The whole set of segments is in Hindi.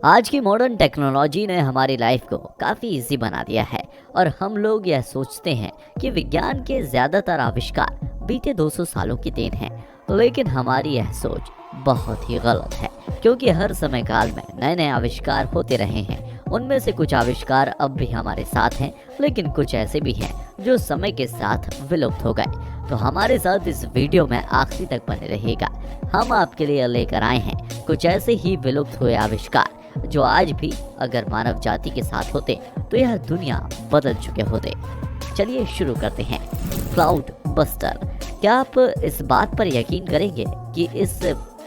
आज की मॉडर्न टेक्नोलॉजी ने हमारी लाइफ को काफ़ी इजी बना दिया है और हम लोग यह सोचते हैं कि विज्ञान के ज़्यादातर आविष्कार बीते 200 सालों की देन है। लेकिन हमारी यह सोच बहुत ही गलत है, क्योंकि हर समय काल में नए नए आविष्कार होते रहे हैं। उनमें से कुछ आविष्कार अब भी हमारे साथ हैं, लेकिन कुछ ऐसे भी हैं जो समय के साथ विलुप्त हो गए। तो हमारे साथ इस वीडियो में आखिरी तक बने रहेगा। हम आपके लिए लेकर आए हैं कुछ ऐसे ही विलुप्त हुए आविष्कार जो आज भी अगर मानव जाति के साथ होते तो यह दुनिया बदल चुके होते। चलिए शुरू करते हैं। Cloud buster. क्या आप इस बात पर यकीन करेंगे कि इस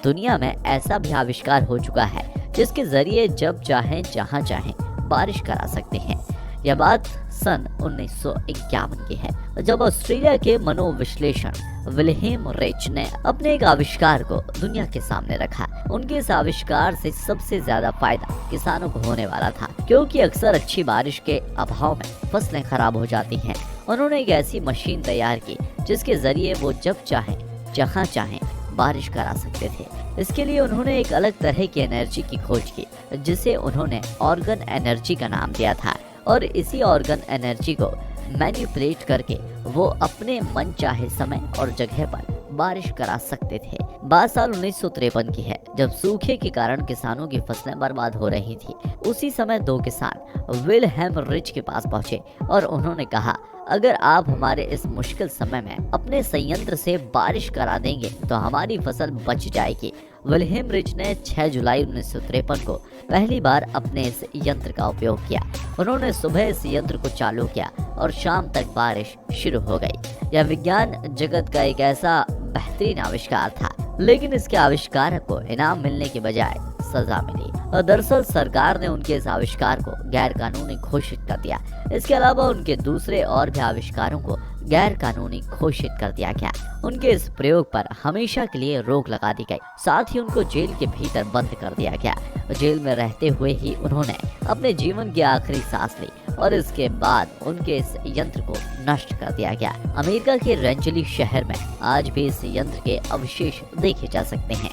दुनिया में ऐसा भी आविष्कार हो चुका है जिसके जरिए जब चाहें जहां चाहें बारिश करा सकते हैं। यह बात सन 1951 की है, जब ऑस्ट्रेलिया के मनोविश्लेषण विल्हेम रिच ने अपने एक आविष्कार को दुनिया के सामने रखा। उनके इस आविष्कार से सबसे ज्यादा फायदा किसानों को होने वाला था, क्योंकि अक्सर अच्छी बारिश के अभाव में फसलें खराब हो जाती हैं। उन्होंने एक ऐसी मशीन तैयार की जिसके जरिए वो जब चाहें जहां चाहें बारिश करा सकते थे। इसके लिए उन्होंने एक अलग तरह की एनर्जी की खोज की, जिसे उन्होंने ऑर्गन एनर्जी का नाम दिया था। और इसी ऑर्गन एनर्जी को मैनिपुलेट करके वो अपने मन चाहे समय और जगह पर बारिश करा सकते थे। बात साल 1953 की है, जब सूखे के कारण किसानों की फसलें बर्बाद हो रही थी। उसी समय दो किसान विल्हेम रिच के पास पहुंचे और उन्होंने कहा, अगर आप हमारे इस मुश्किल समय में अपने संयंत्र से बारिश करा देंगे तो हमारी फसल बच जाएगी। विल्हेम रिच ने 6 जुलाई 1953 को पहली बार अपने इस यंत्र का उपयोग किया। उन्होंने सुबह इस यंत्र को चालू किया और शाम तक बारिश शुरू हो गई। यह विज्ञान जगत का एक ऐसा बेहतरीन आविष्कार था, लेकिन इसके आविष्कार को इनाम मिलने के बजाय सजा मिली। और दरअसल सरकार ने उनके इस आविष्कार को गैर कानूनी घोषित कर दिया। इसके अलावा उनके दूसरे और भी आविष्कारों को गैर कानूनी घोषित कर दिया गया। उनके इस प्रयोग पर हमेशा के लिए रोक लगा दी गई। साथ ही उनको जेल के भीतर बंद कर दिया गया। जेल में रहते हुए ही उन्होंने अपने जीवन की आखिरी सांस ली और इसके बाद उनके इस यंत्र को नष्ट कर दिया गया। अमेरिका के रेंजली शहर में आज भी इस यंत्र के अवशेष देखे जा सकते हैं।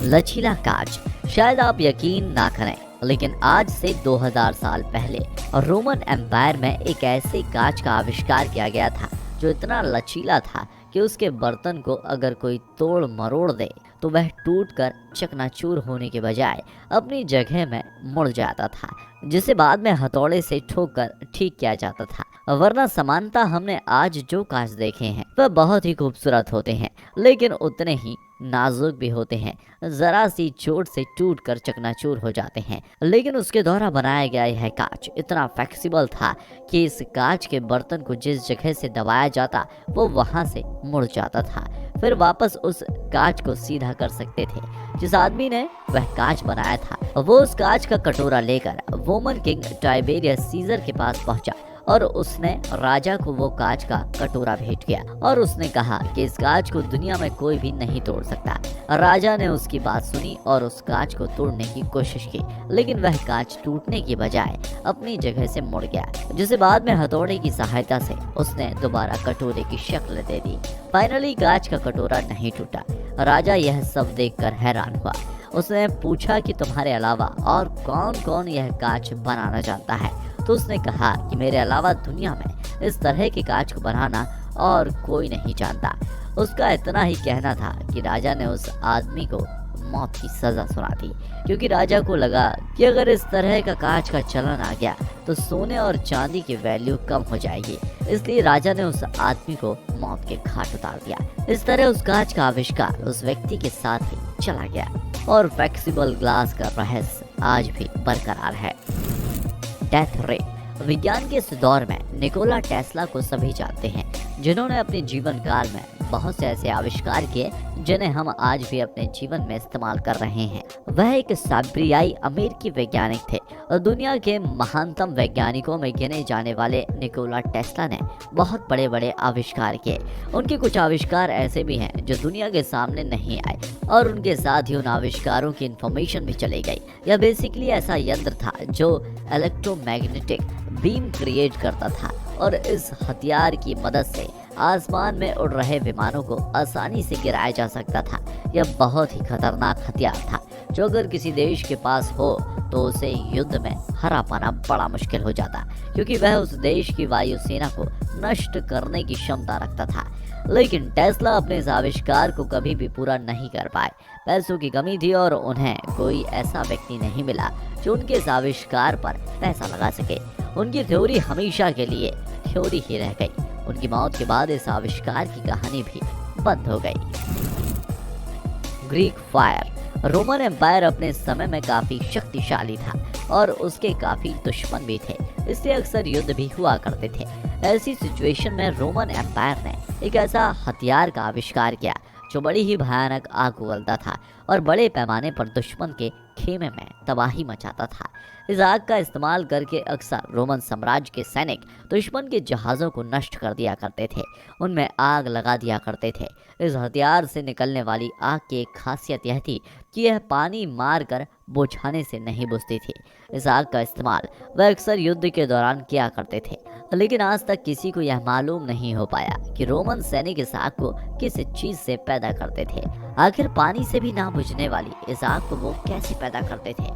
लचीला कांच। शायद आप यकीन ना करें, लेकिन आज से 2000 साल पहले रोमन एम्पायर में एक ऐसे कांच का आविष्कार किया गया था जो इतना लचीला था कि उसके बर्तन को अगर कोई तोड़ मरोड़ दे तो वह टूटकर चकनाचूर होने के बजाय अपनी जगह में मुड़ जाता था, जिसे बाद में हथौड़े से ठोक कर ठीक किया जाता था। वरना समानता हमने आज जो कांच देखे हैं वह बहुत ही खूबसूरत होते हैं, लेकिन उतने ही नाजुक भी होते हैं। जरा सी चोट से टूट कर चकनाचूर हो जाते हैं। लेकिन उसके द्वारा बनाया गया यह कांच इतना फ्लेक्सिबल था कि इस कांच के बर्तन को जिस जगह से दबाया जाता वो वहां से मुड़ जाता था। फिर वापस उस कांच को सीधा कर सकते थे। जिस आदमी ने वह कांच बनाया था वो उस कांच का कटोरा लेकर रोमन किंग टाइबेरियस सीजर के पास पहुंचा और उसने राजा को वो कांच का कटोरा भेंट किया और उसने कहा कि इस कांच को दुनिया में कोई भी नहीं तोड़ सकता। राजा ने उसकी बात सुनी और उस कांच को तोड़ने की कोशिश की, लेकिन वह कांच टूटने की बजाय अपनी जगह से मुड़ गया, जिसे बाद में हथौड़े की सहायता से उसने दोबारा कटोरे की शक्ल दे दी। फाइनली कांच का कटोरा नहीं टूटा। राजा यह सब देखकर हैरान हुआ। उसने पूछा कि तुम्हारे अलावा और कौन कौन यह कांच बनाना जानता है? तो उसने कहा कि मेरे अलावा दुनिया में इस तरह के कांच को बनाना और कोई नहीं जानता। उसका इतना ही कहना था कि राजा ने उस आदमी को मौत की सजा सुना दी, क्योंकि राजा को लगा कि अगर इस तरह का कांच का चलन आ गया तो सोने और चांदी की वैल्यू कम हो जाएगी। इसलिए राजा ने उस आदमी को मौत के घाट उतार दिया। इस तरह उस कांच का आविष्कार उस व्यक्ति के साथ ही चला गया और फ्लेक्सिबल ग्लास का रहस्य आज भी बरकरार है। डेथ रे। विज्ञान के इस दौर में निकोला टेस्ला को सभी जानते हैं, जिन्होंने अपने जीवन काल में बहुत से ऐसे आविष्कार किए जिन्हें हम आज भी अपने जीवन में इस्तेमाल कर रहे हैं। वह एक साइबेरियाई अमेरिकी वैज्ञानिक थे और दुनिया के महानतम वैज्ञानिकों में गिने जाने वाले निकोला टेस्ला ने बहुत बड़े बड़े आविष्कार किए। उनके कुछ आविष्कार ऐसे भी हैं जो दुनिया के सामने नहीं आए और उनके साथ ही उन आविष्कारों की इंफॉर्मेशन भी चली गई। यह बेसिकली ऐसा यंत्र था जो इलेक्ट्रोमैग्नेटिक बीम क्रिएट करता था और इस हथियार की मदद से आसमान में उड़ रहे विमानों को आसानी से गिराया जा सकता था। यह बहुत ही खतरनाक हथियार था जो अगर किसी देश के पास हो तो उसे युद्ध में हरा पाना बड़ा मुश्किल हो जाता, क्योंकि वह उस देश की वायुसेना को नष्ट करने की क्षमता रखता था। लेकिन टेस्ला अपने इस आविष्कार को कभी भी पूरा नहीं कर पाए। पैसों की कमी थी और उन्हें कोई ऐसा व्यक्ति नहीं मिला जो उनके इस आविष्कार पर पैसा लगा सके। उनकी थ्योरी हमेशा के लिए थ्योरी ही रह गई। उनकी मौत के बाद इस आविष्कार की कहानी भी बंद हो गई। Greek fire. रोमन एम्पायर अपने समय में काफी शक्तिशाली था और उसके काफी दुश्मन भी थे, इसलिए अक्सर युद्ध भी हुआ करते थे। ऐसी सिचुएशन में रोमन एम्पायर ने एक ऐसा हथियार का आविष्कार किया जो बड़ी ही भयानक आग उगलता था और बड़े पैमाने पर दुश्मन के खेमे में तबाही मचाता था। इस आग का इस्तेमाल करके अक्सर रोमन साम्राज्य के सैनिक दुश्मन के जहाज़ों को नष्ट कर दिया करते थे, उनमें आग लगा दिया करते थे। इस हथियार से निकलने वाली आग की एक खासियत यह थी कि यह पानी मारकर बुझाने से नहीं बुझती थी। इस आग का इस्तेमाल वह अक्सर युद्ध के दौरान किया करते थे, लेकिन आज तक किसी को यह मालूम नहीं हो पाया कि रोमन सैनिक इस आग को किस चीज से पैदा करते थे। आखिर पानी से भी ना बुझने वाली इस आग को वो कैसे पैदा करते थे?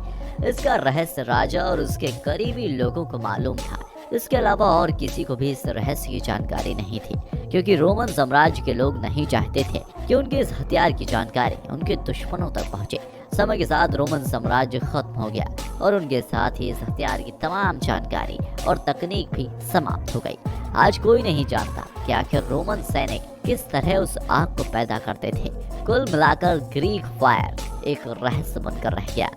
इसका रहस्य राजा और उसके करीबी लोगों को मालूम था। इसके अलावा और किसी को भी इस रहस्य की जानकारी नहीं थी, क्योंकि रोमन साम्राज्य के लोग नहीं चाहते थे कि उनके इस हथियार की जानकारी उनके दुश्मनों तक पहुंचे। समय के साथ रोमन साम्राज्य खत्म हो गया और उनके साथ ही इस हथियार की तमाम जानकारी और तकनीक भी समाप्त हो गई। आज कोई नहीं जानता कि आखिर रोमन सैनिक किस तरह उस आग को पैदा करते थे। कुल मिलाकर ग्रीक फायर एक रहस्य बनकर रह गया।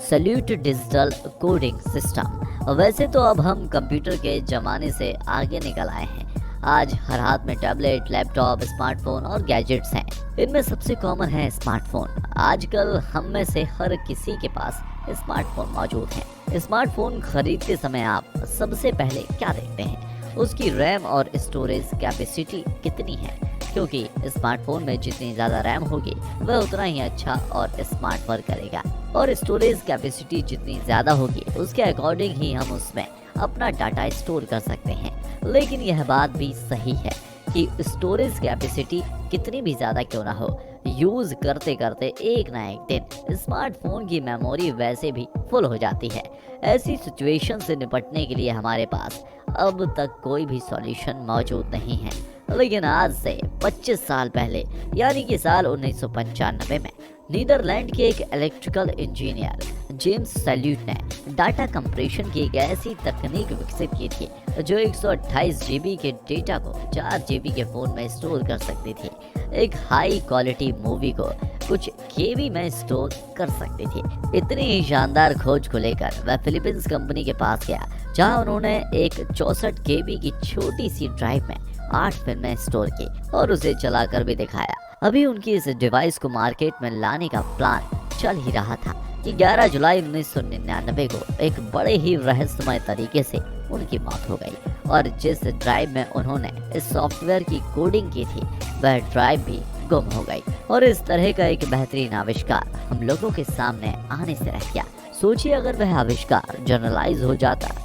Salute digital coding system. वैसे तो अब हम कंप्यूटर के जमाने से आगे निकल आए हैं। आज हर हाथ में टैबलेट, लैपटॉप, स्मार्टफोन और गैजेट्स हैं। इनमें सबसे कॉमन है स्मार्टफोन। आजकल हम में से हर किसी के पास स्मार्टफोन मौजूद है। स्मार्टफोन खरीदते समय आप सबसे पहले क्या देखते हैं? उसकी रैम और स्टोरेज कैपेसिटी कितनी है, क्योंकि स्मार्टफोन में जितनी ज़्यादा रैम होगी वह उतना ही अच्छा और स्मार्ट वर्क करेगा, और स्टोरेज कैपेसिटी जितनी ज़्यादा होगी उसके अकॉर्डिंग ही हम उसमें अपना डाटा स्टोर कर सकते हैं। लेकिन यह बात भी सही है कि स्टोरेज कैपेसिटी कितनी भी ज़्यादा क्यों ना हो, यूज़ करते करते एक ना एक दिन स्मार्टफोन की मेमोरी वैसे भी फुल हो जाती है। ऐसी सिचुएशन से निपटने के लिए हमारे पास अब तक कोई भी सॉल्यूशन मौजूद नहीं है। लेकिन आज से 25 साल पहले यानी कि साल 1995 में नीदरलैंड के एक इलेक्ट्रिकल इंजीनियर जेम्स सैल्यूट ने डाटा कंप्रेशन की एक ऐसी तकनीक विकसित की थी जो 128 जीबी के डेटा को 4 जीबी के फ़ोन में स्टोर कर सकती थी। एक हाई क्वालिटी मूवी को कुछ केबी में स्टोर कर सकती थी। इतनी ही शानदार खोज को लेकर वह फिलीपींस कंपनी के पास गया, जहां उन्होंने एक 64 केबी की छोटी सी ड्राइव में 8 फिल्में स्टोर की और उसे चलाकर भी दिखाया। अभी उनकी इस डिवाइस को मार्केट में लाने का प्लान चल ही रहा था कि 11 जुलाई 1999 को एक बड़े ही रहस्यमय तरीके से उनकी मौत हो गई, और जिस ड्राइव में उन्होंने इस सॉफ्टवेयर की कोडिंग की थी वह ड्राइव भी गुम हो गई। और इस तरह का एक बेहतरीन आविष्कार हम लोगों के सामने आने से रह गया। सोचिए अगर वह आविष्कार जनरलाइज हो जाता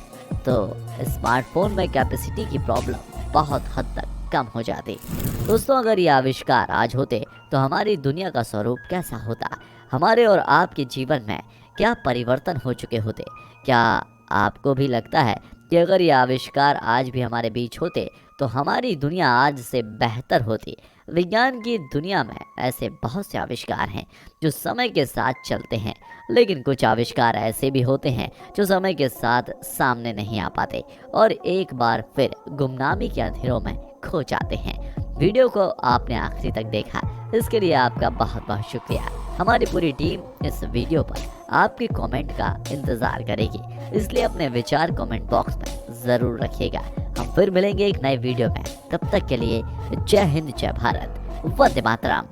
तो स्मार्टफोन में कैपेसिटी की प्रॉब्लम बहुत हद तक कम हो जाती। दोस्तों, अगर ये आविष्कार आज होते तो हमारी दुनिया का स्वरूप कैसा होता? हमारे और आपके जीवन में क्या परिवर्तन हो चुके होते? क्या आपको भी लगता है कि अगर ये आविष्कार आज भी हमारे बीच होते तो हमारी दुनिया आज से बेहतर होती? विज्ञान की दुनिया में ऐसे बहुत से आविष्कार हैं जो समय के साथ चलते हैं, लेकिन कुछ आविष्कार ऐसे भी होते हैं जो समय के साथ सामने नहीं आ पाते और एक बार फिर गुमनामी के अंधेरों में खो जाते हैं। वीडियो को आपने आखिरी तक देखा, इसके लिए आपका बहुत बहुत शुक्रिया। हमारी पूरी टीम इस वीडियो पर आपके कमेंट का इंतज़ार करेगी, इसलिए अपने विचार कमेंट बॉक्स में ज़रूर रखिएगा। हम फिर मिलेंगे एक नए वीडियो में। तब तक के लिए जय हिंद, जय भारत, वंदे मातरम।